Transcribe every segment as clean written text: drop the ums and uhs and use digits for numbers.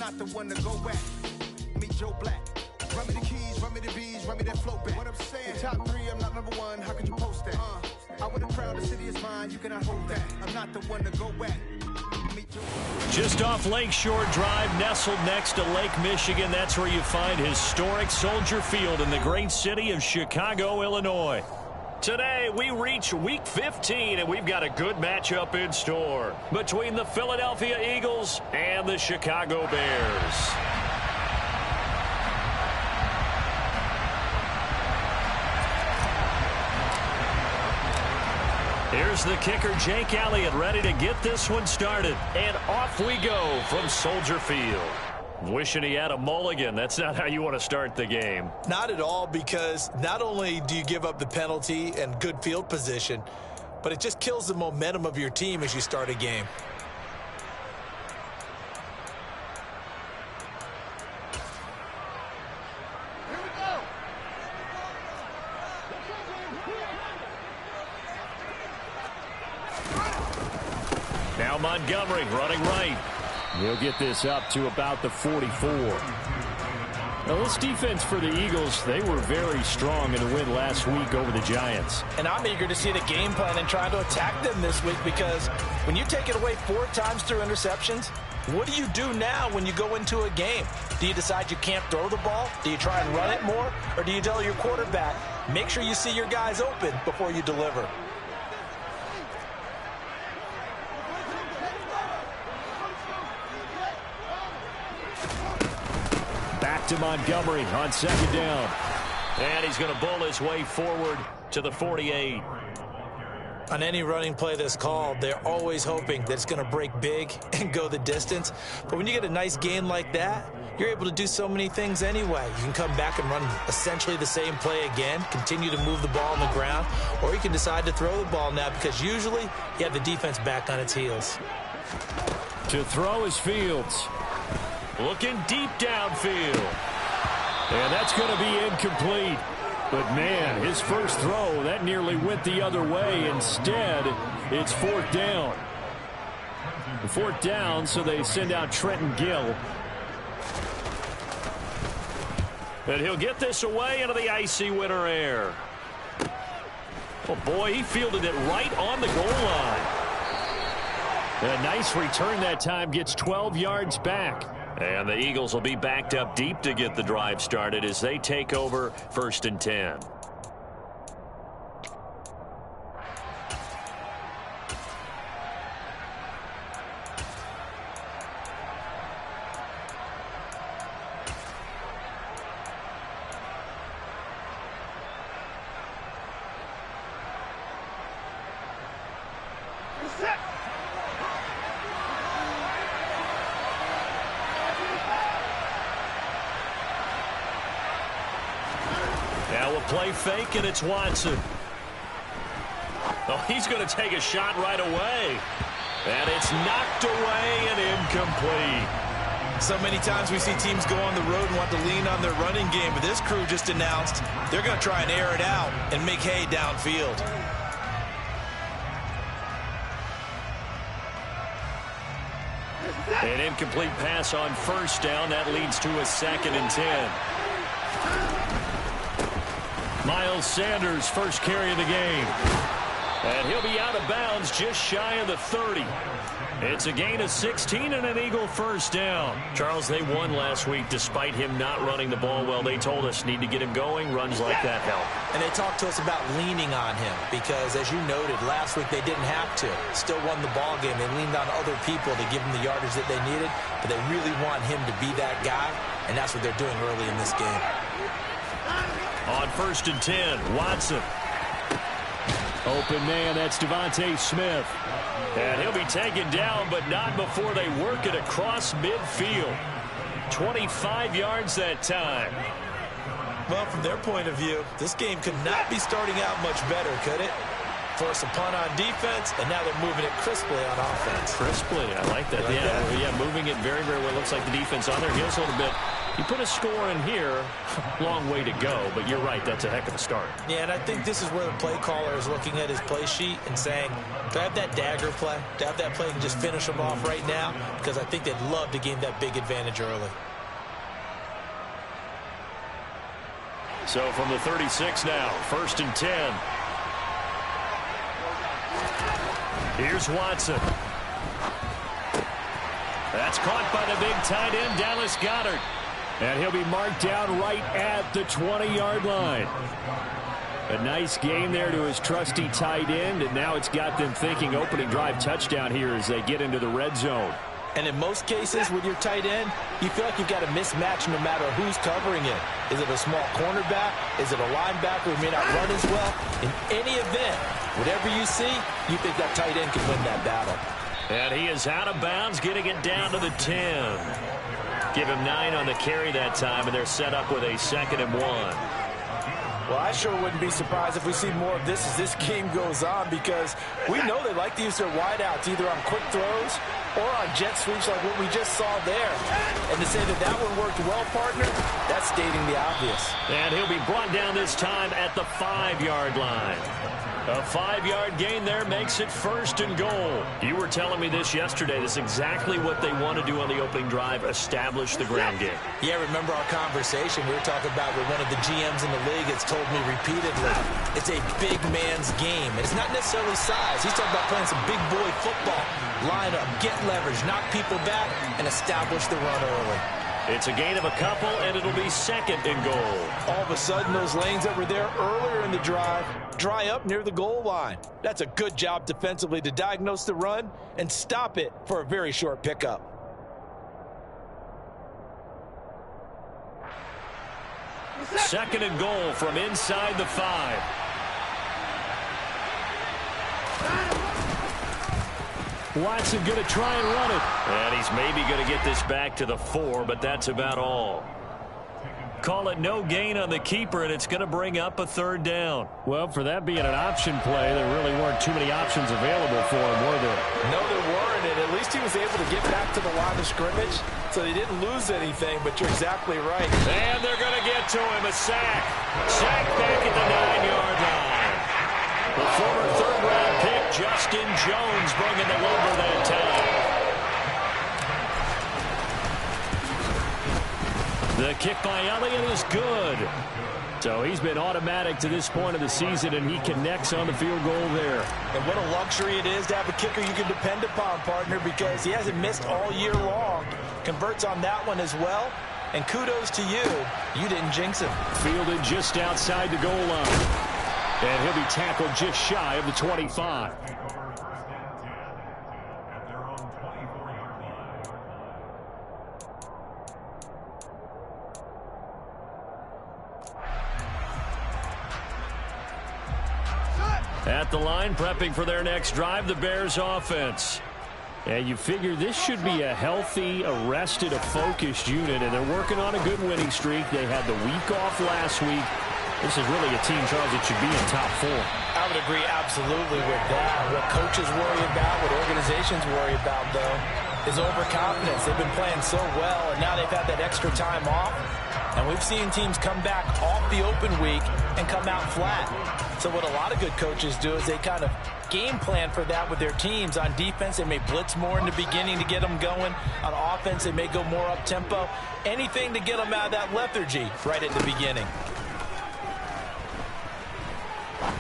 not the one to go back. Meet Joe Black. Run me the keys, run me the bees, run me that flow back. What I'm saying, top 3, I'm not number 1. How could you post that? I would have crowned the city is mine. You cannot hold that. I'm not the one to go back. Just off Lakeshore Drive, nestled next to Lake Michigan. That's where you find historic Soldier Field in the great city of Chicago, Illinois. Today, we reach Week 15, and we've got a good matchup in store between the Philadelphia Eagles and the Chicago Bears. Here's the kicker, Jake Elliott, ready to get this one started. And off we go from Soldier Field. Wishing he had a mulligan. That's not how you want to start the game. Not at all, because not only do you give up the penalty and good field position, but it just kills the momentum of your team as you start a game. Now Montgomery running right. He'll get this up to about the 44. Now this defense for the Eagles, they were very strong in the win last week over the Giants. And I'm eager to see the game plan and try to attack them this week, because when you take it away 4 times through interceptions, what do you do now when you go into a game? Do you decide you can't throw the ball? Do you try and run it more? Or do you tell your quarterback, make sure you see your guys open before you deliver? Back to Montgomery on second down. And he's going to bull his way forward to the 48. On any running play that's called, they're always hoping that it's going to break big and go the distance. But when you get a nice gain like that, you're able to do so many things anyway. You can come back and run essentially the same play again, continue to move the ball on the ground, or you can decide to throw the ball now, because usually you have the defense back on its heels. To throw is Fields. Looking deep downfield. And that's going to be incomplete. But, man, his first throw, that nearly went the other way. Instead, it's 4th down. 4th down, so they send out Trenton Gill. And he'll get this away into the icy winter air. Oh, boy, he fielded it right on the goal line. A nice return that time, gets 12 yards back. And the Eagles will be backed up deep to get the drive started as they take over 1st and 10. Play fake, and it's Watson. Oh, he's going to take a shot right away. And it's knocked away and incomplete. So many times we see teams go on the road and want to lean on their running game, but this crew just announced they're going to try and air it out and make hay downfield. An incomplete pass on 1st down. That leads to a 2nd and 10. Miles Sanders, first carry of the game. And he'll be out of bounds just shy of the 30. It's a gain of 16 and an Eagle 1st down. Charles, they won last week despite him not running the ball well. They told us need to get him going. Runs like that help. And they talked to us about leaning on him because, as you noted, last week they didn't have to. Still won the ball game. They leaned on other people to give them the yardage that they needed, but they really want him to be that guy, and that's what they're doing early in this game. On 1st and 10, Watson. Open man, that's Devontae Smith. And he'll be taken down, but not before they work it across midfield. 25 yards that time. Well, from their point of view, this game could not be starting out much better, could it? Force a punt on defense, and now they're moving it crisply on offense. Crisply, I like that. Yeah, moving it very, very well. Looks like the defense on their heels a little bit. You put a score in here, long way to go, but you're right, that's a heck of a start. Yeah, and I think this is where the play caller is looking at his play sheet and saying, do I have that dagger play? Do I have that play and just finish them off right now? Because I think they'd love to gain that big advantage early. So from the 36 now, 1st and 10. Here's Watson. That's caught by the big tight end, Dallas Goedert. And he'll be marked down right at the 20-yard line. A nice game there to his trusty tight end, and now it's got them thinking opening drive touchdown here as they get into the red zone. And in most cases with your tight end, you feel like you've got a mismatch no matter who's covering it. Is it a small cornerback? Is it a linebacker who may not run as well? In any event, whatever you see, you think that tight end can win that battle. And he is out of bounds, getting it down to the 10. Give him 9 on the carry that time, and they're set up with a 2nd and 1. Well, I sure wouldn't be surprised if we see more of this as this game goes on, because we know they like to use their wideouts either on quick throws or on jet sweeps like what we just saw there. And to say that that one worked well, partner, that's stating the obvious. And he'll be brought down this time at the 5-yard line. A 5-yard gain there makes it 1st and goal. You were telling me this yesterday. This is exactly what they want to do on the opening drive, establish the ground game. Yeah, remember our conversation we were talking about with one of the GMs in the league that's told me repeatedly, it's a big man's game. And it's not necessarily size. He's talking about playing some big boy football. Line up, get leverage, knock people back, and establish the run early. It's a gain of a couple, and it'll be 2nd and goal. All of a sudden, those lanes that were there earlier in the drive dry up near the goal line. That's a good job defensively to diagnose the run and stop it for a very short pickup. Second and goal from inside the 5. Watson going to try and run it. And he's maybe going to get this back to the 4, but that's about all. Call it no gain on the keeper, and it's going to bring up a 3rd down. Well, for that being an option play, there really weren't too many options available for him, were there? No, there weren't, and at least he was able to get back to the line of scrimmage, so he didn't lose anything, but you're exactly right. And they're going to get to him, a sack. Sack back at the 9-yard line. The former 3rd-round pick, Justin Jones, bringing them over that time. The kick by Elliott is good. So he's been automatic to this point of the season, and he connects on the field goal there. And what a luxury it is to have a kicker you can depend upon, partner, because he hasn't missed all year long. Converts on that one as well. And kudos to you. You didn't jinx him. Fielded just outside the goal line. And he'll be tackled just shy of the 25. At the line, prepping for their next drive, the Bears offense. And you figure this should be a healthy, arrested, a focused unit, and they're working on a good winning streak. They had the week off last week. This is really a team, Charles, that should be in top 4. I would agree absolutely with that. What coaches worry about, what organizations worry about, though, is overconfidence. They've been playing so well, and now they've had that extra time off. And we've seen teams come back off the open week and come out flat. So what a lot of good coaches do is they kind of game plan for that with their teams. On defense, they may blitz more in the beginning to get them going. On offense, they may go more up-tempo. Anything to get them out of that lethargy right at the beginning.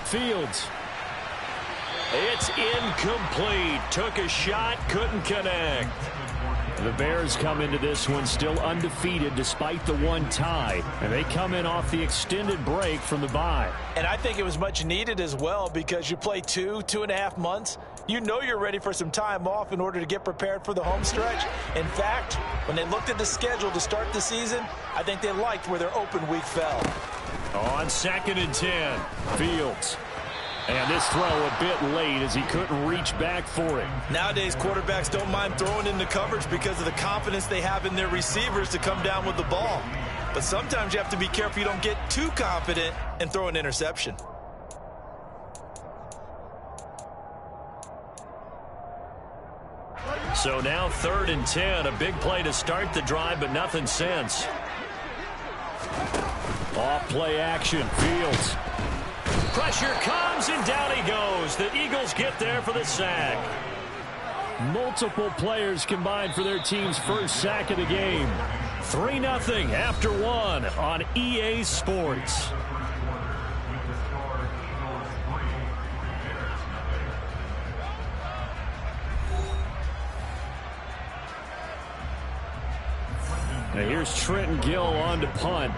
Fields. It's incomplete. Took a shot, couldn't connect. The Bears come into this one still undefeated despite the one tie. And they come in off the extended break from the bye. And I think it was much needed as well, because you play 2.5 months. You know you're ready for some time off in order to get prepared for the home stretch. In fact, when they looked at the schedule to start the season, I think they liked where their open week fell. On 2nd and 10, Fields. And this throw a bit late as he couldn't reach back for it. Nowadays, quarterbacks don't mind throwing into coverage because of the confidence they have in their receivers to come down with the ball. But sometimes you have to be careful you don't get too confident and throw an interception. So now 3rd and 10, a big play to start the drive, but nothing since. Off play action. Fields. Pressure comes, and down he goes. The Eagles get there for the sack. Multiple players combined for their team's first sack of the game. 3-0 after one on EA Sports. Now here's Trenton Gill on to punt.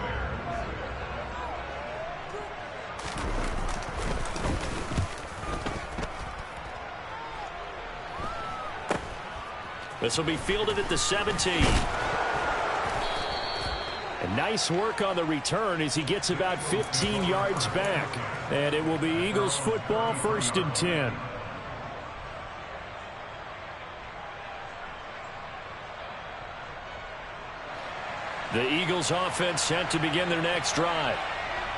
This will be fielded at the 17. And nice work on the return as he gets about 15 yards back. And it will be Eagles football, 1st and 10. The Eagles offense set to begin their next drive.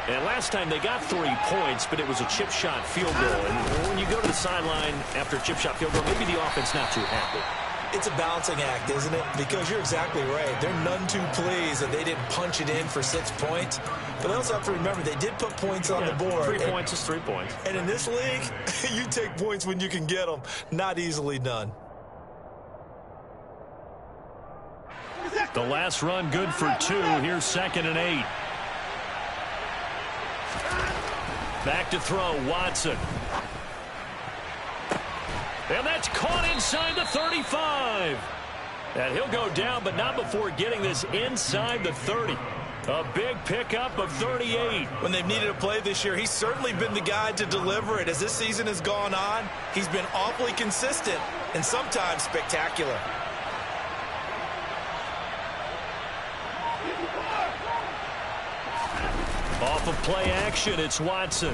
And last time they got 3 points, but it was a chip shot field goal. And when you go to the sideline after a chip shot field goal, maybe the offense not too happy. It's a balancing act, isn't it? Because you're exactly right. They're none too pleased that they didn't punch it in for 6 points. But they also have to remember they did put points on the board. 3 points is 3 points. And in this league, you take points when you can get them. Not easily done. The last run good for 2. Here's 2nd and 8. Back to throw, Watson. And that's caught inside the 35. And he'll go down, but not before getting this inside the 30. A big pickup of 38. When they've needed a play this year, he's certainly been the guy to deliver it. As this season has gone on, he's been awfully consistent and sometimes spectacular. Off of play action, it's Watson.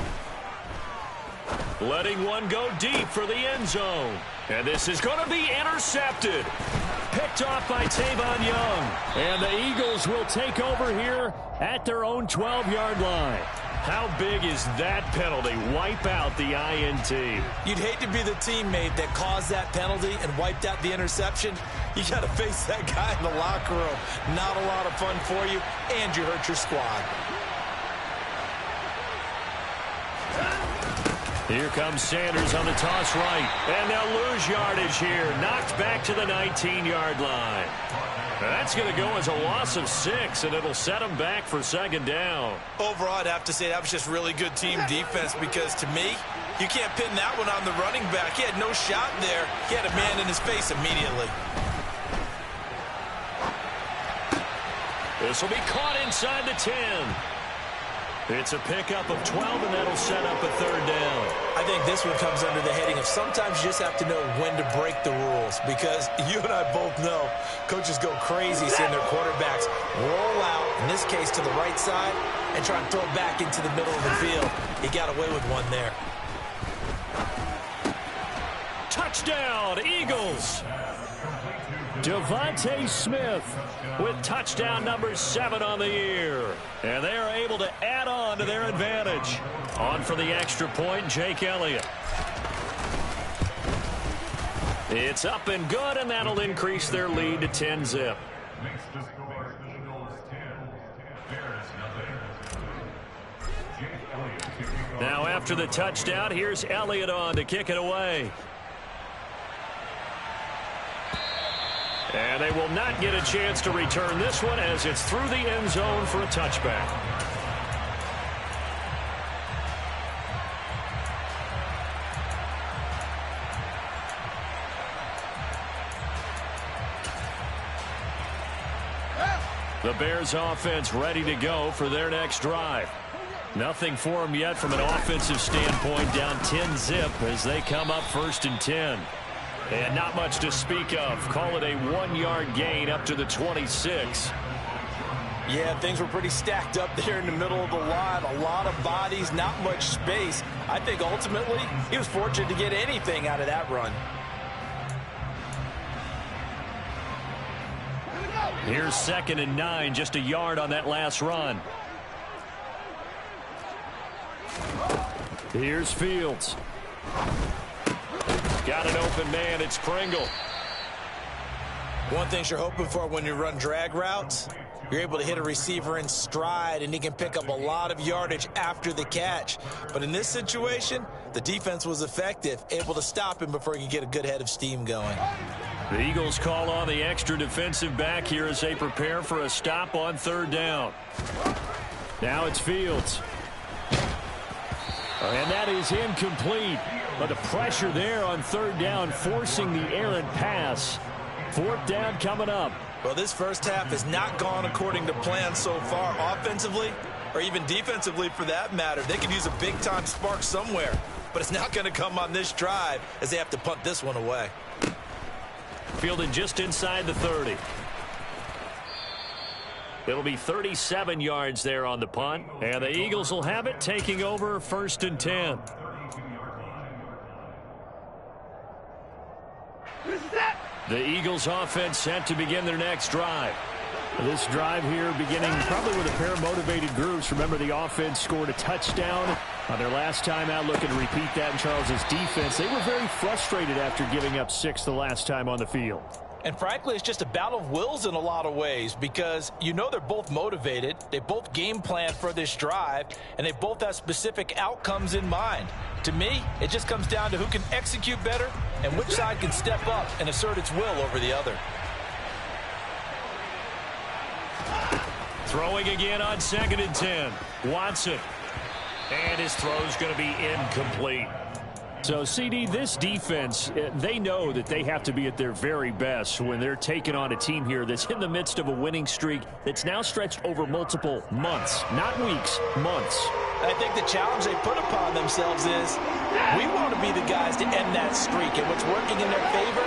Letting one go deep for the end zone. And this is going to be intercepted. Picked off by Tavon Young. And the Eagles will take over here at their own 12-yard line. How big is that penalty? Wipe out the INT. You'd hate to be the teammate that caused that penalty and wiped out the interception. You got to face that guy in the locker room. Not a lot of fun for you, and you hurt your squad. Here comes Sanders on the toss right. And they'll lose yardage here. Knocked back to the 19-yard line. That's going to go as a loss of 6, and it'll set them back for 2nd down. Overall, I'd have to say that was just really good team defense because, to me, you can't pin that one on the running back. He had no shot there. He had a man in his face immediately. This will be caught inside the 10. It's a pickup of 12, and that'll set up a 3rd down. I think this one comes under the heading of sometimes you just have to know when to break the rules because you and I both know coaches go crazy seeing their quarterbacks roll out, in this case to the right side, and try and throw it back into the middle of the field. He got away with one there. Touchdown, Eagles! Devontae Smith with touchdown number 7 on the year. And they are able to add on to their advantage. On for the extra point, Jake Elliott. It's up and good, and that'll increase their lead to 10-zip. Now after the touchdown, here's Elliott on to kick it away. And they will not get a chance to return this one as it's through the end zone for a touchback. The Bears offense ready to go for their next drive. Nothing for them yet from an offensive standpoint, down 10-zip as they come up 1st and 10. And not much to speak of. Call it a 1-yard gain up to the 26. Yeah, things were pretty stacked up there in the middle of the line. A lot of bodies, not much space. I think ultimately he was fortunate to get anything out of that run. Here's 2nd and 9, just a yard on that last run. Here's Fields. Got an open man, it's Pringle. One thing you're hoping for when you run drag routes, you're able to hit a receiver in stride, and he can pick up a lot of yardage after the catch. But in this situation, the defense was effective, able to stop him before he could get a good head of steam going. The Eagles call on the extra defensive back here as they prepare for a stop on 3rd down. Now it's Fields. And that is incomplete. But the pressure there on 3rd down, forcing the errant pass. 4th down coming up. Well, this first half has not gone according to plan so far, offensively or even defensively for that matter. They could use a big-time spark somewhere, but it's not going to come on this drive as they have to punt this one away. Fielded just inside the 30. It'll be 37 yards there on the punt, and the Eagles will have it, taking over 1st and 10. The Eagles offense set to begin their next drive. This drive here beginning probably with a pair of motivated groups. Remember, the offense scored a touchdown on their last time out. Looking to repeat that in Charles's defense. They were very frustrated after giving up 6 the last time on the field. And frankly, it's just a battle of wills in a lot of ways, because you know they're both motivated. They both game plan for this drive, and they both have specific outcomes in mind. To me, it just comes down to who can execute better and which side can step up and assert its will over the other. Throwing again on 2nd and 10. Watson. And his throw's going to be incomplete. So, CD, this defense, they know that they have to be at their very best when they're taking on a team here that's in the midst of a winning streak that's now stretched over multiple months, not weeks, months. I think the challenge they put upon themselves is we want to be the guys to end that streak, and what's working in their favor,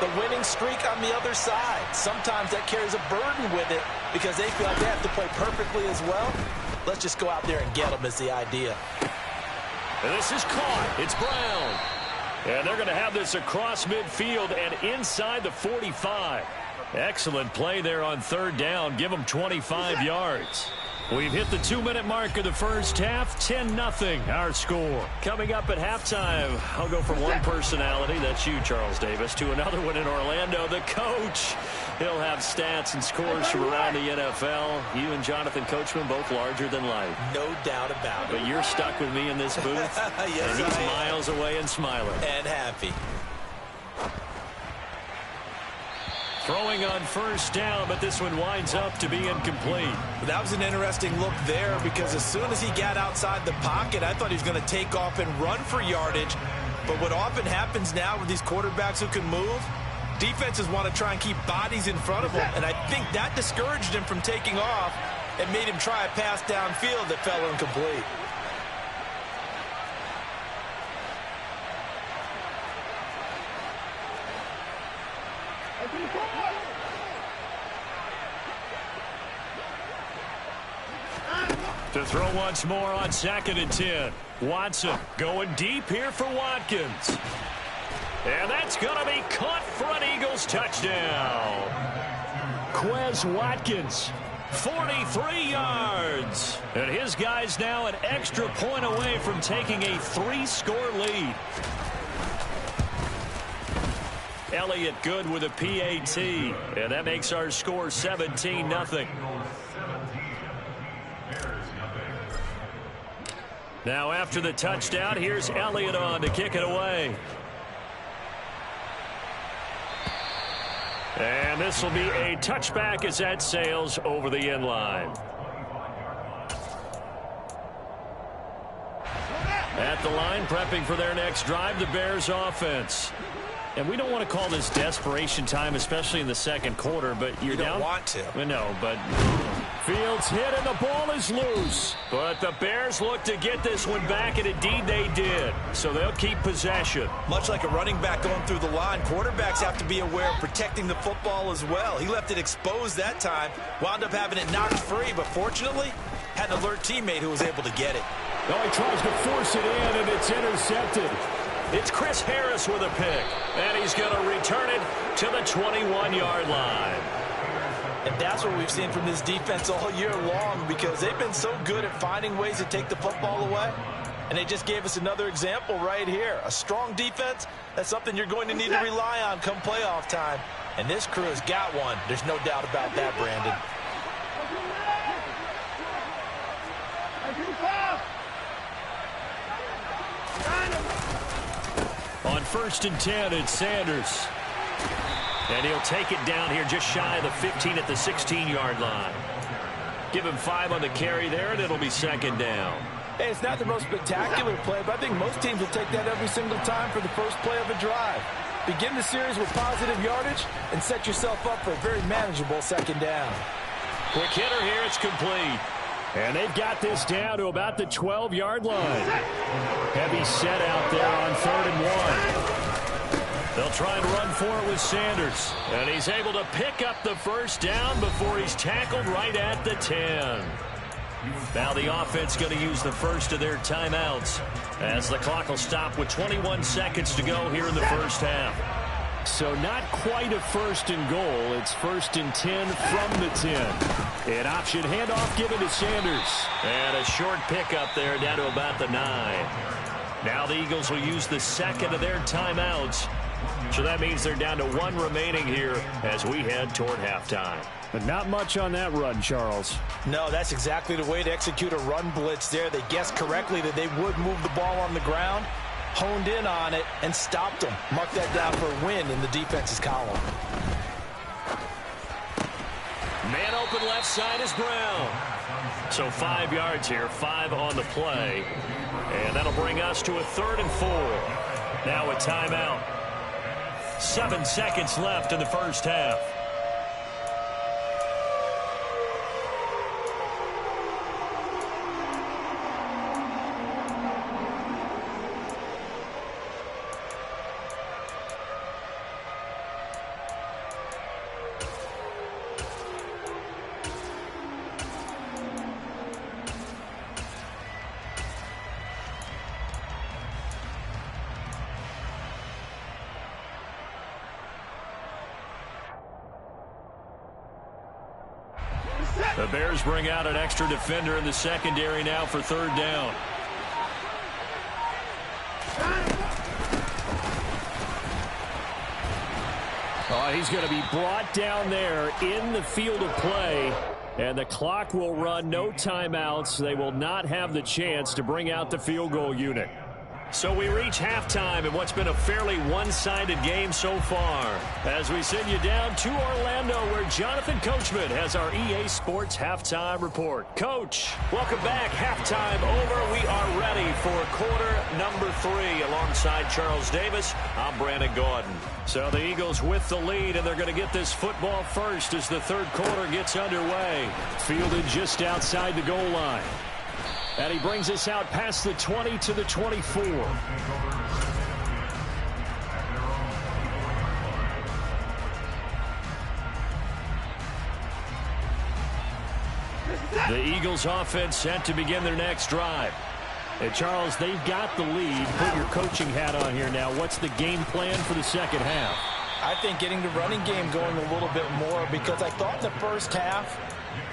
the winning streak on the other side. Sometimes that carries a burden with it because they feel like they have to play perfectly as well. Let's just go out there and get them is the idea. And this is caught. It's Brown. And they're going to have this across midfield and inside the 45. Excellent play there on 3rd down. Give them 25 yards. We've hit the 2-minute mark of the first half. 10-0 our score. Coming up at halftime, I'll go from one personality, that's you, Charles Davis, to another one in Orlando, the coach. He'll have stats and scores from around the NFL. You and Jonathan Coachman, both larger than life. No doubt about it. But you're stuck with me in this booth. Yes, and he's miles away and smiling. And happy. Throwing on 1st down, but this one winds up to be incomplete. But that was an interesting look there, because as soon as he got outside the pocket, I thought he was going to take off and run for yardage. But what often happens now with these quarterbacks who can move, defenses want to try and keep bodies in front of him, and I think that discouraged him from taking off and made him try a pass downfield that fell incomplete. To throw once more on 2nd and 10. Watson going deep here for Watkins. And that's going to be caught for an Eagles touchdown. Quez Watkins, 43 yards. And his guys now an extra point away from taking a 3-score lead. Elliott good with a PAT. And that makes our score 17-0. Now after the touchdown, here's Elliott on to kick it away. And this will be a touchback as that sails over the end line. At the line, prepping for their next drive, the Bears offense. And we don't want to call this desperation time, especially in the second quarter, but you're down. You don't want to. No, but Fields hit and the ball is loose. But the Bears look to get this one back, and indeed they did. So they'll keep possession. Much like a running back going through the line, quarterbacks have to be aware of protecting the football as well. He left it exposed that time, wound up having it knocked free, but fortunately had an alert teammate who was able to get it. Oh, he tries to force it in, and it's intercepted. It's Chris Harris with a pick, and he's going to return it to the 21-yard line. And that's what we've seen from this defense all year long, because they've been so good at finding ways to take the football away. And they just gave us another example right here. A strong defense, that's something you're going to need to rely on come playoff time. And this crew has got one. There's no doubt about that, Brandon. first and 10. It's Sanders. And he'll take it down here just shy of the 15 at the 16-yard line. Give him 5 on the carry there, and it'll be second down. Hey, it's not the most spectacular play, but I think most teams will take that every single time for the first play of a drive. Begin the series with positive yardage and set yourself up for a very manageable second down. Quick hitter here, it's complete. And they've got this down to about the 12-yard line. Heavy set out there on 3rd and 1. They'll try and run for it with Sanders. And he's able to pick up the first down before he's tackled right at the 10. Now the offense going to use the first of their timeouts as the clock will stop with 21 seconds to go here in the first half. So not quite a first and goal. It's first and 10 from the 10. An option handoff given to Sanders. And a short pickup there down to about the 9. Now the Eagles will use the second of their timeouts. So that means they're down to 1 remaining here as we head toward halftime. But not much on that run, Charles. No, that's exactly the way to execute a run blitz there. They guessed correctly that they would move the ball on the ground, honed in on it, and stopped them. Mark that down for a win in the defense's column. Man open left side is Brown. So 5 yards here, 5 on the play. And that'll bring us to a 3rd and 4. Now a timeout. 7 seconds left in the first half. The Bears bring out an extra defender in the secondary now for 3rd down. Oh, he's going to be brought down there in the field of play. And the clock will run, no timeouts. They will not have the chance to bring out the field goal unit. So we reach halftime in what's been a fairly one-sided game so far. As we send you down to Orlando, where Jonathan Coachman has our EA Sports Halftime Report. Coach, welcome back. Halftime over. We are ready for quarter number 3. Alongside Charles Davis, I'm Brandon Gaudin. So the Eagles with the lead, and they're going to get this football first as the 3rd quarter gets underway. Fielded just outside the goal line. And he brings us out past the 20 to the 24. The Eagles offense set to begin their next drive. And Charles, they've got the lead. Put your coaching hat on here now. What's the game plan for the second half? I think getting the running game going a little bit more, because I thought in the first half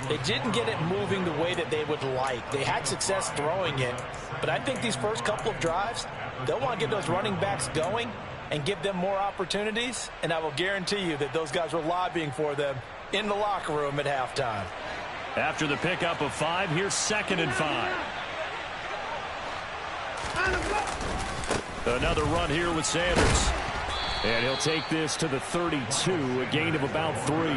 they didn't get it moving the way that they would like. They had success throwing it, but I think these first couple of drives, they'll want to get those running backs going and give them more opportunities, and I will guarantee you that those guys were lobbying for them in the locker room at halftime. After the pickup of 5, here's 2nd and 5. Another run here with Sanders. And he'll take this to the 32, a gain of about 3.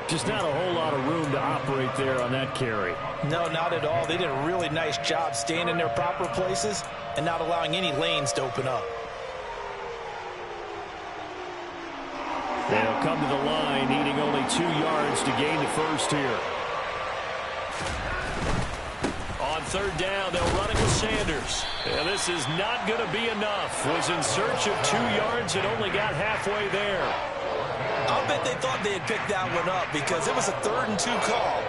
Just not a whole lot of room to operate there on that carry. No, not at all. They did a really nice job staying in their proper places and not allowing any lanes to open up. They'll come to the line, needing only 2 yards to gain the first here. On 3rd down, they'll run it with Sanders. And this is not going to be enough. Was in search of 2 yards and only got halfway there. I'll bet they thought they had picked that one up, because it was a 3rd and 2 call,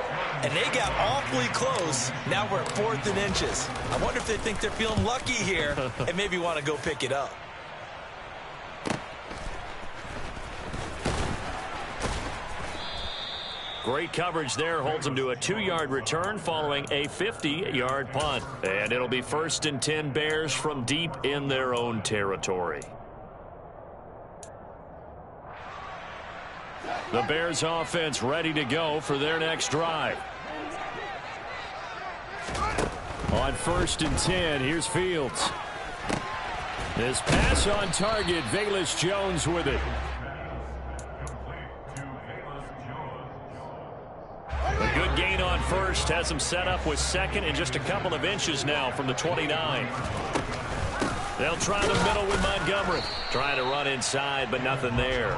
and they got awfully close. Now we're at 4th and inches. I wonder if they think they're feeling lucky here and maybe want to go pick it up. Great coverage there, holds them to a 2-yard return following a 50-yard punt. And it'll be 1st and 10 Bears from deep in their own territory. The Bears offense ready to go for their next drive. On 1st and 10, here's Fields. This pass on target. Velus Jones with it. A good gain on first. Has him set up with second and just a couple of inches now from the 29. They'll try the middle with Montgomery. Trying to run inside, but nothing there.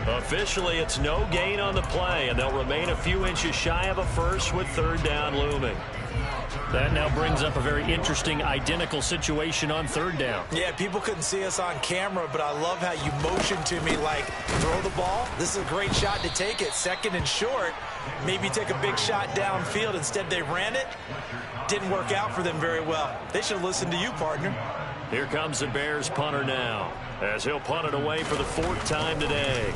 Officially, it's no gain on the play, and they'll remain a few inches shy of a first with third down looming. That now brings up a very interesting identical situation on third down. Yeah, people couldn't see us on camera, but I love how you motioned to me like, throw the ball. This is a great shot to take it. Second and short. Maybe take a big shot downfield. Instead, they ran it. Didn't work out for them very well. They should have listened to you, partner. Here comes the Bears punter now, as he'll punt it away for the fourth time today.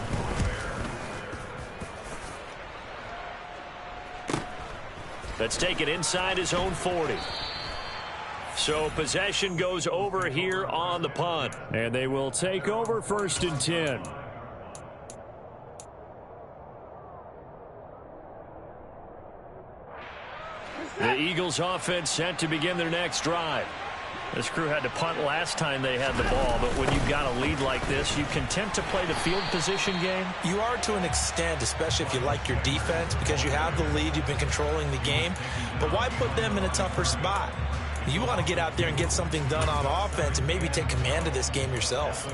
Let's take it inside his own 40. So possession goes over here on the punt. And they will take over 1st and 10. The Eagles offense set to begin their next drive. This crew had to punt last time they had the ball, but when you've got a lead like this, you content to play the field position game? You are to an extent, especially if you like your defense, because you have the lead, you've been controlling the game. But why put them in a tougher spot? You want to get out there and get something done on offense and maybe take command of this game yourself.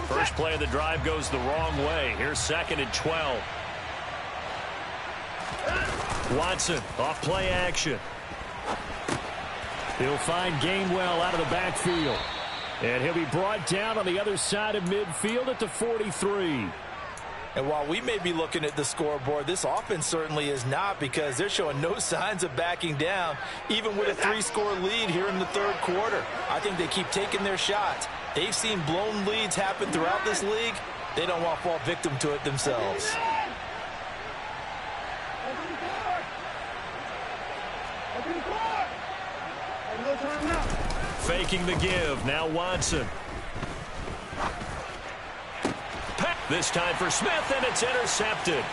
First play of the drive goes the wrong way. Here's 2nd and 12. Watson off play action. He'll find Gainwell out of the backfield. And he'll be brought down on the other side of midfield at the 43. And while we may be looking at the scoreboard, this offense certainly is not, because they're showing no signs of backing down, even with a 3-score lead here in the third quarter. I think they keep taking their shots. They've seen blown leads happen throughout this league. They don't want to fall victim to it themselves. Faking the give. Now Watson. This time for Smith, and it's intercepted.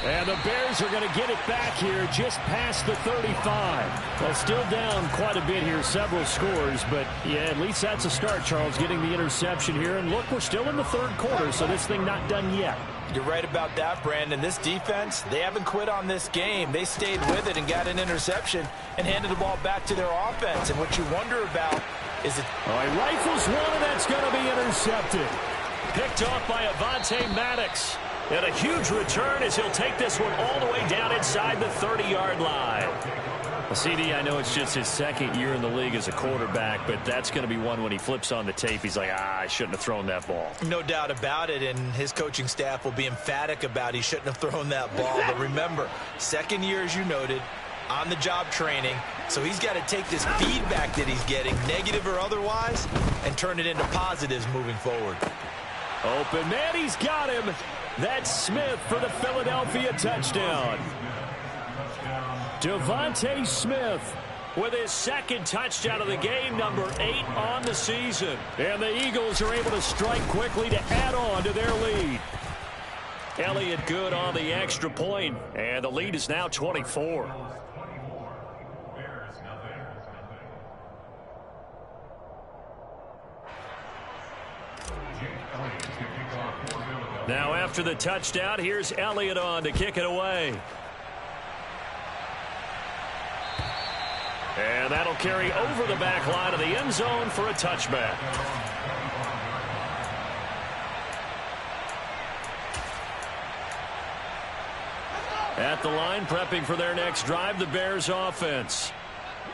And the Bears are going to get it back here just past the 35. Well, still down quite a bit here, several scores, but yeah, at least that's a start, Charles, getting the interception here. And look, we're still in the third quarter, so this thing not done yet. You're right about that, Brandon. This defense, they haven't quit on this game. They stayed with it and got an interception and handed the ball back to their offense. And what you wonder about is it... All right, rifles one, and that's going to be intercepted. Picked off by Avonte Maddox. And a huge return as he'll take this one all the way down inside the 30-yard line. Well, CD, I know it's just his second year in the league as a quarterback, but that's going to be one when he flips on the tape. He's like, I shouldn't have thrown that ball. No doubt about it, and his coaching staff will be emphatic about he shouldn't have thrown that ball. But remember, second year, as you noted, on-the-job training, so he's got to take this feedback that he's getting, negative or otherwise, and turn it into positives moving forward. Open man, he's got him. That's Smith for the Philadelphia touchdown. Devontae Smith with his second touchdown of the game, number 8 on the season. And the Eagles are able to strike quickly to add on to their lead. Elliott good on the extra point, and the lead is now 24. Now after the touchdown, here's Elliott on to kick it away. And that'll carry over the back line of the end zone for a touchback. At the line, prepping for their next drive, the Bears offense.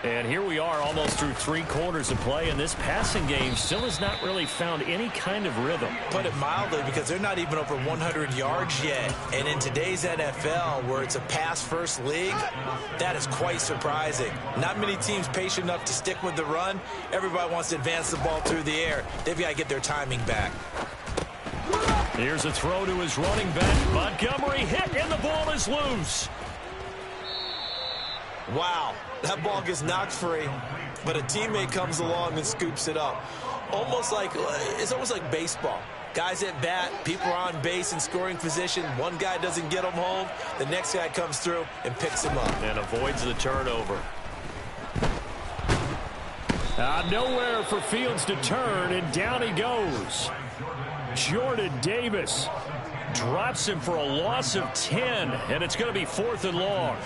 And here we are almost through 3 quarters of play, and this passing game still has not really found any kind of rhythm. Put it mildly, because they're not even over 100 yards yet. And in today's NFL, where it's a pass-first league, that is quite surprising. Not many teams patient enough to stick with the run. Everybody wants to advance the ball through the air. They've got to get their timing back. Here's a throw to his running back. Montgomery hit, and the ball is loose. Wow, that ball gets knocked free, but a teammate comes along and scoops it up. almost like baseball. Guys at bat, people are on base in scoring position. One guy doesn't get them home. The next guy comes through and picks him up. And avoids the turnover. Nowhere for Fields to turn, and down he goes. Jordan Davis drops him for a loss of 10, and it's going to be 4th and long.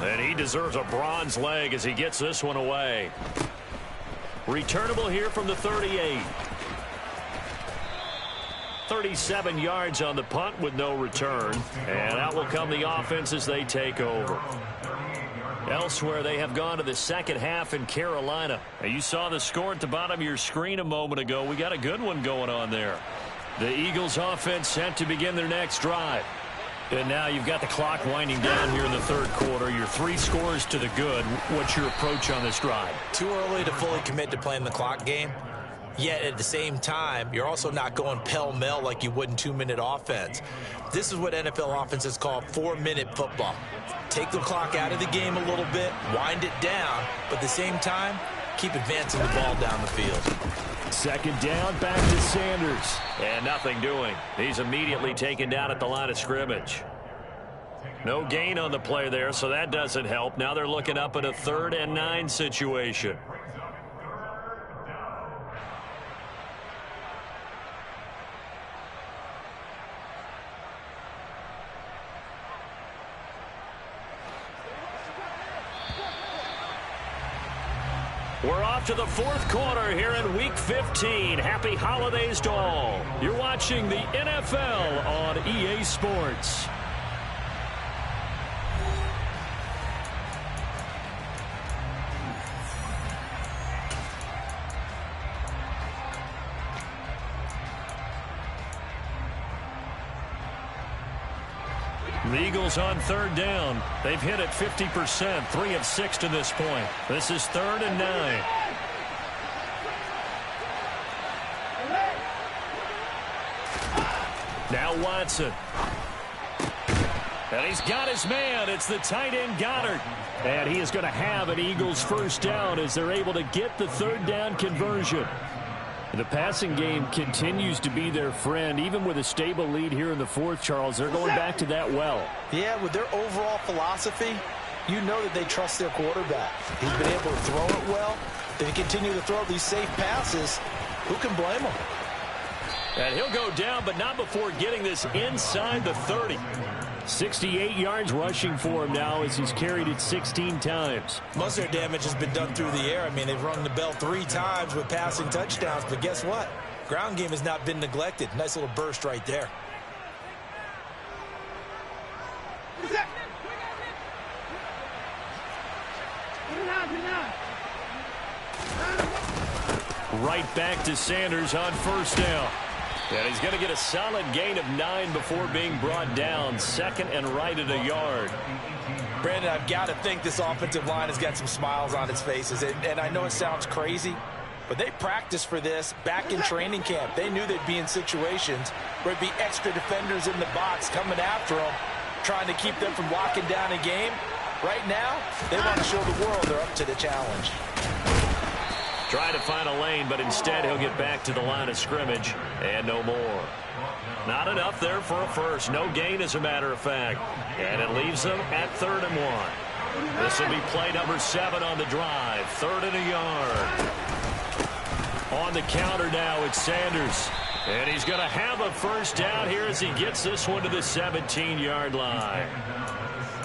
And he deserves a bronze leg as he gets this one away. Returnable here from the 38. 37 yards on the punt with no return. And out will come the offense as they take over. Elsewhere, they have gone to the second half in Carolina. You saw the score at the bottom of your screen a moment ago. We got a good one going on there. The Eagles offense set to begin their next drive. And now you've got the clock winding down here in the third quarter. Your 3 scores to the good. What's your approach on this drive? Too early to fully commit to playing the clock game. Yet at the same time, you're also not going pell-mell like you would in 2-minute offense. This is what NFL offenses call 4-minute football. Take the clock out of the game a little bit, wind it down, but at the same time, keep advancing the ball down the field. Second down, back to Sanders. And nothing doing. He's immediately taken down at the line of scrimmage. No gain on the play there, so that doesn't help. Now they're looking up at a 3rd and 9 situation. We're off to the 4th quarter here in Week 15. Happy holidays to all. You're watching the NFL on EA Sports. The Eagles on 3rd down. They've hit it 50%, 3 of 6 to this point. This is 3rd and 9. Now Watson. And he's got his man. It's the tight end Goddard. And he is going to have an Eagles first down as they're able to get the 3rd down conversion. The passing game continues to be their friend. Even with a stable lead here in the 4th, Charles, they're going back to that well. Yeah, with their overall philosophy, you know that they trust their quarterback. He's been able to throw it well. They continue to throw these safe passes. Who can blame him? And he'll go down, but not before getting this inside the 30. 68 yards rushing for him now as he's carried it 16 times. Most of their damage has been done through the air. I mean, they've rung the bell 3 times with passing touchdowns, but guess what? Ground game has not been neglected. Nice little burst right there. Right back to Sanders on 1st down. And he's going to get a solid gain of 9 before being brought down. 2nd and right at a yard. Brandon, I've got to think this offensive line has got some smiles on its faces. And I know it sounds crazy, but they practiced for this back in training camp. They knew they'd be in situations where it'd be extra defenders in the box coming after them, trying to keep them from locking down a game. Right now, they want to show the world they're up to the challenge. Try to find a lane, but instead he'll get back to the line of scrimmage and no more. Not enough there for a first. No gain, as a matter of fact. And it leaves them at 3rd and 1. This will be play number 7 on the drive. 3rd and a yard. On the counter now, it's Sanders. And he's going to have a first down here as he gets this one to the 17-yard line.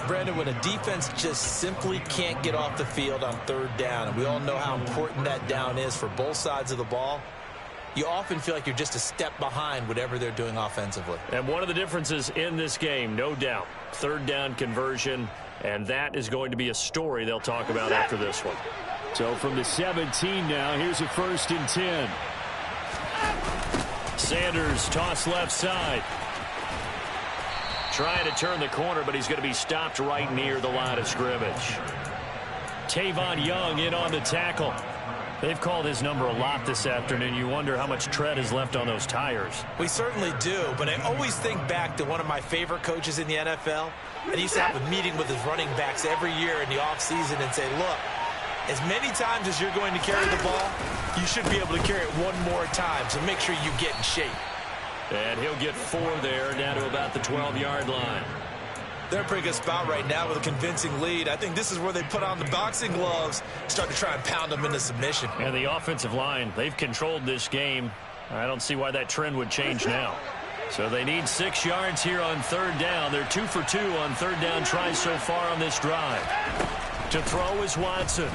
Brandon, when a defense just simply can't get off the field on 3rd down, and we all know how important that down is for both sides of the ball, you often feel like you're just a step behind whatever they're doing offensively. And one of the differences in this game, no doubt, 3rd down conversion, and that is going to be a story they'll talk about after this one. So from the 17 now, here's a 1st and 10. Sanders toss left side. Trying to turn the corner, but he's going to be stopped right near the line of scrimmage. Tavon Young in on the tackle. They've called his number a lot this afternoon. You wonder how much tread is left on those tires. We certainly do, but I always think back to one of my favorite coaches in the NFL. And he used to have a meeting with his running backs every year in the offseason and say, look, As many times as you're going to carry the ball, you should be able to carry it one more time, so make sure you get in shape. And he'll get 4 there, down to about the 12-yard line. They're in a pretty good spot right now with a convincing lead. I think this is where they put on the boxing gloves, start to try and pound them into submission. And the offensive line, they've controlled this game. I don't see why that trend would change now. So they need 6 yards here on 3rd down. They're 2 for 2 on 3rd down tries so far on this drive. To throw is Watson.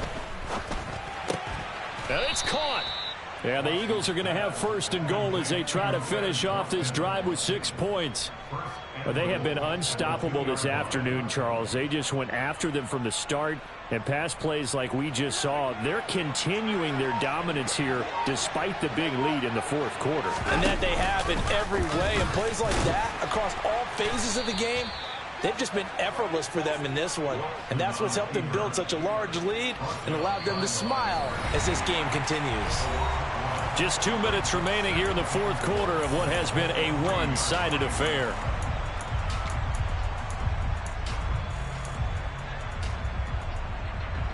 And it's caught. Yeah, the Eagles are going to have 1st and goal as they try to finish off this drive with 6 points. But they have been unstoppable this afternoon, Charles. They just went after them from the start. And pass plays like we just saw, they're continuing their dominance here despite the big lead in the 4th quarter. And that they have in every way. And plays like that across all phases of the game, they've just been effortless for them in this one. And that's what's helped them build such a large lead and allowed them to smile as this game continues. Just 2 minutes remaining here in the 4th quarter of what has been a one-sided affair.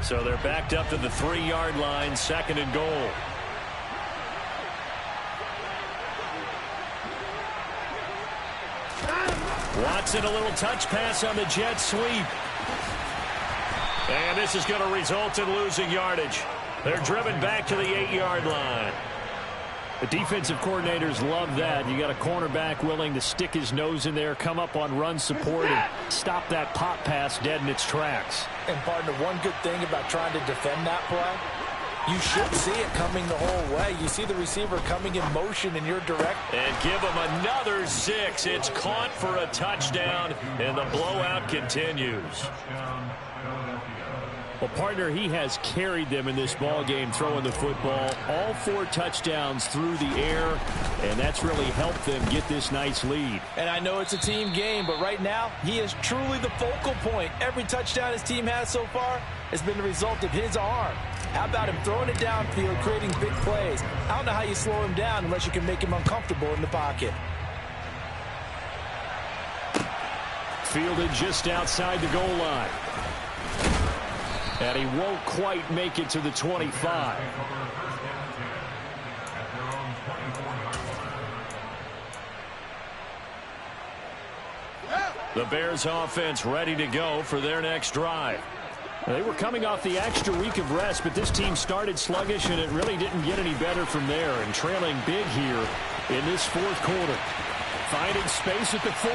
So they're backed up to the 3-yard line, 2nd and goal. Watson, a little touch pass on the jet sweep. And this is going to result in losing yardage. They're driven back to the 8-yard line. The defensive coordinators love that. You got a cornerback willing to stick his nose in there, come up on run support, and stop that pop pass dead in its tracks. And partner, one good thing about trying to defend that play, you should see it coming the whole way. You see the receiver coming in motion in your direction. And give him another 6. It's caught for a touchdown, and the blowout continues. Well, partner, he has carried them in this ball game throwing the football. All 4 touchdowns through the air, and that's really helped them get this nice lead. And I know it's a team game, but right now, he is truly the focal point. Every touchdown his team has so far has been the result of his arm. How about him throwing it downfield, creating big plays? I don't know how you slow him down unless you can make him uncomfortable in the pocket. Fielded just outside the goal line. And he won't quite make it to the 25. The Bears offense ready to go for their next drive. They were coming off the extra week of rest, but this team started sluggish, and it really didn't get any better from there, and trailing big here in this 4th quarter. Finding space at the 40,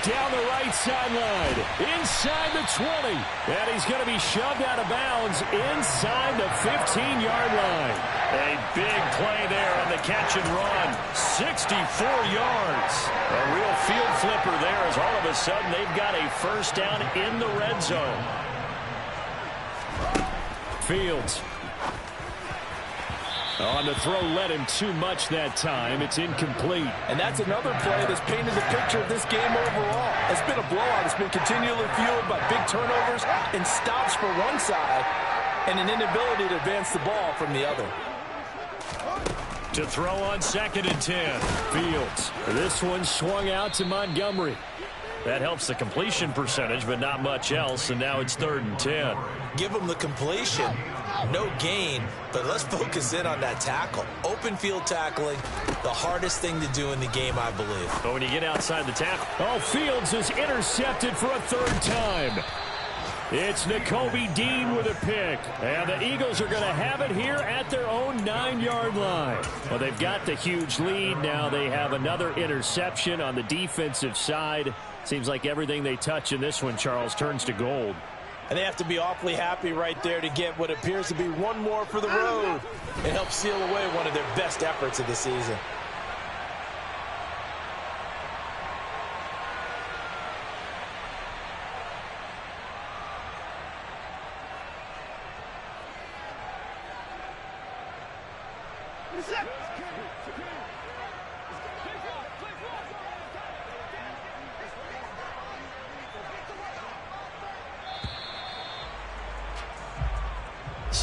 down the right sideline, inside the 20, and he's going to be shoved out of bounds inside the 15-yard line. A big play there on the catch and run, 64 yards. A real field flipper there as all of a sudden they've got a 1st down in the red zone. Fields. On the throw, led him too much that time. It's incomplete. And that's another play that's painted the picture of this game overall. It's been a blowout. It's been continually fueled by big turnovers and stops for one side and an inability to advance the ball from the other. To throw on 2nd and 10. Fields. This one swung out to Montgomery. That helps the completion percentage, but not much else, and now it's 3rd and 10. Give him the completion. No gain, but let's focus in on that tackle. Open field tackling, the hardest thing to do in the game, I believe. But when you get outside the tackle, oh, Fields is intercepted for a 3rd time. It's Nakobe Dean with a pick, and the Eagles are going to have it here at their own 9-yard line. Well, they've got the huge lead. Now they have another interception on the defensive side. Seems like everything they touch in this one, Charles, turns to gold. And they have to be awfully happy right there to get what appears to be one more for the road. It helps seal away one of their best efforts of the season.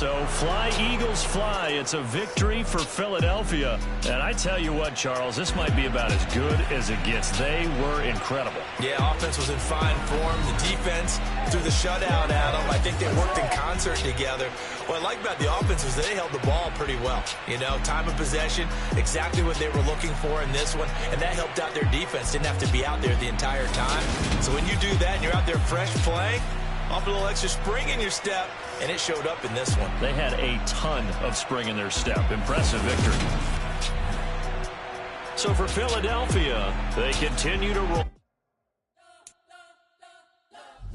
So fly, Eagles, fly. It's a victory for Philadelphia. And I tell you what, Charles, this might be about as good as it gets. They were incredible. Yeah, offense was in fine form. The defense threw the shutout at them. I think they worked in concert together. What I like about the offense was they held the ball pretty well. You know, time of possession, exactly what they were looking for in this one, and that helped out their defense. Didn't have to be out there the entire time. So when you do that and you're out there fresh playing, off a little extra spring in your step, and it showed up in this one. They had a ton of spring in their step. Impressive victory. So for Philadelphia, they continue to roll.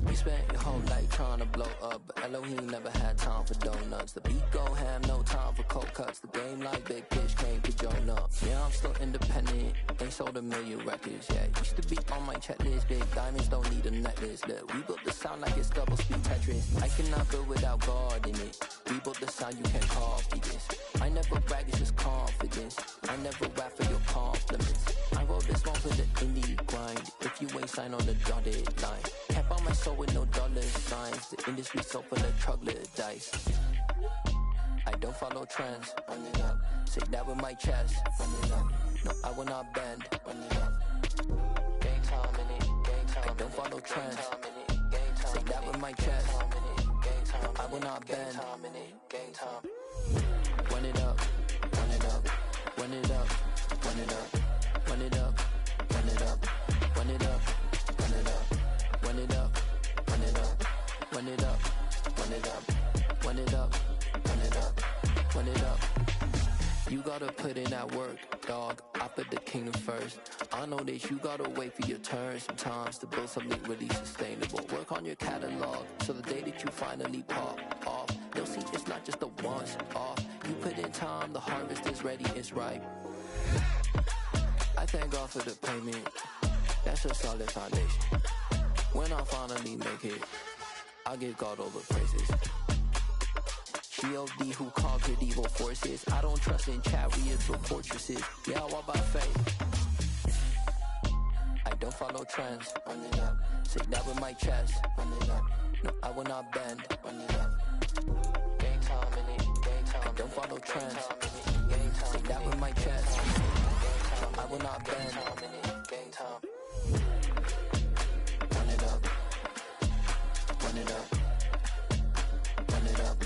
We spent your whole life trying to blow up, but Elohim never had time for donuts. The beat go ham, no time for cold cuts. The game like Big Pitch came to join up. Yeah, I'm still independent, ain't sold a million records yet. Used to be on my checklist, big diamonds don't need a necklace. Look, we built the sound like it's double speed Tetris. I cannot build without God in it. We built the sound, you can't copy this. I never brag, it's just confidence. I never rap for your compliments. I wrote this one for the indie grind. If you ain't signed on the dotted line, can't buy my soul with no dollar signs. The industry so full of troglodytes. I don't follow trends. Run it up. Say that with my chest. Run it up. No, I will not bend. Run it up. Gang time in it. Gang time. I don't follow trends. Say that with my chest. No, I will not bend. Gang time. Run it up. Run it up. Run it up. Run it up. Run it up. Run it up. Run it up. Run it up. Run it up. Run it up. Run it up. Run it up. Run it up. Run it up. Run it up. You gotta put in that work, dog. I put the kingdom first. I know that you gotta wait for your turn sometimes to build something really sustainable. Work on your catalog, so the day that you finally pop off, you'll see it's not just a once off. You put in time, the harvest is ready, it's ripe. I thank God for the payment. That's a solid foundation. When I finally make it, I'll give God all the praises. G.O.D. who conquered evil forces. I don't trust in chariots or fortresses. Yeah, I walk by faith. I don't follow trends. Run it up. Say that with my chest. Run it up. No, I will not bend. Run it up. Gang time in it. Gang time. I don't follow trends. Say that with my chest. No, I will not bend. Gang time. Run it up. Run it up. Run it up.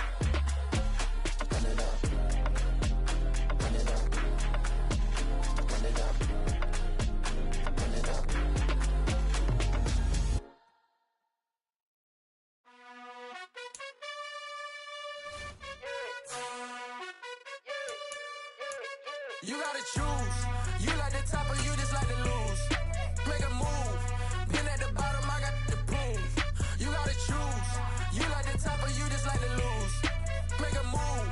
Run it up. Run it up. Run it up. Run it up. You gotta choose. You like the top or you just like to lose. Make a move. Been at the bottom, I got the proof. You gotta choose. You like the top or you just like to lose. Make a move.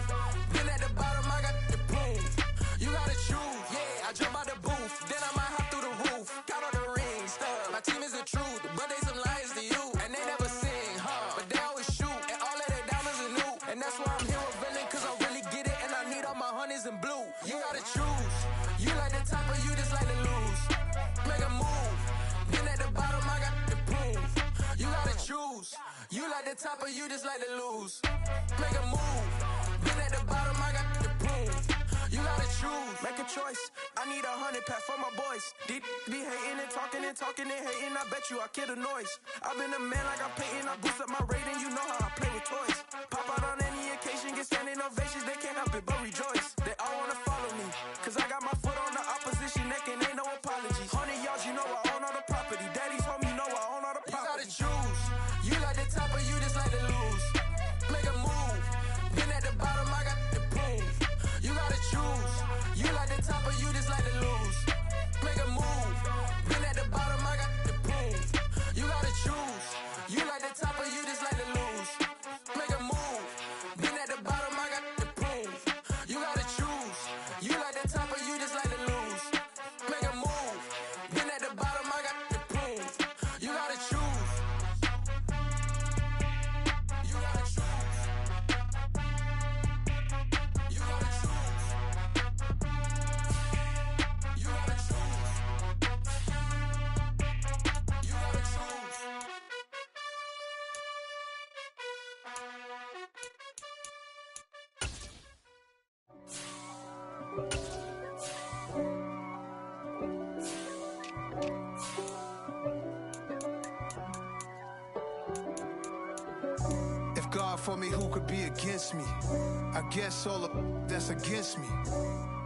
Been at the bottom, I got the proof. You gotta choose. Yeah, I jump out the booth. Then I might hop through the roof. Count on the rings, stuff. My team is the truth, but they some liars to you. And they never sing, huh? But they always shoot. And all of their diamonds are new. And that's why I'm here with villain, cause I really get it. And I need all my honeys in blue. You gotta choose. You like the top or you just like to lose. Make a move. Been at the bottom, I got the proof. You gotta choose. You like the top or you just like to lose. Make a move. Been at the bottom, I got the proof. You gotta choose. Make a choice. I need 100 pack for my boys. Deep be hating and talking and hating. I bet you I kill the noise. I've been a man like I'm painting. I boost up my rating. You know how I play with toys. Pop out on any occasion, get standing ovations. They can't help it but rejoice. They all wanna follow me, cause I got my foot on the opposition neck and ain't no apologies. 100 yards, you know I own all the property. Daddy's home, you know I own all the property. You gotta choose. You like the top or you just like to lose. Make a move. Been at the bottom, I got the proof. You gotta choose. You like the top or you just like to lose. Make a move. Been at the bottom, I got the proof. You gotta choose. You like the top or you just like to lose. Make a move. Been at the bottom, I got the proof. You gotta choose. You like the top or you just like to lose. Make a move. Been at the bottom, I got the proof. You gotta choose. God for me, who could be against me? I guess all of that's against me.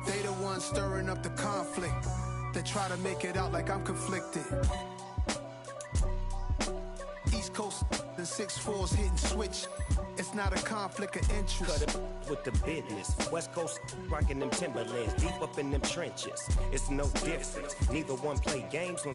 They the ones stirring up the conflict. They try to make it out like I'm conflicted. East Coast and 6'4's hitting switch. It's not a conflict of interest. Cut it with the business. West Coast rocking them Timberlands, deep up in them trenches. It's no difference. Neither one play games.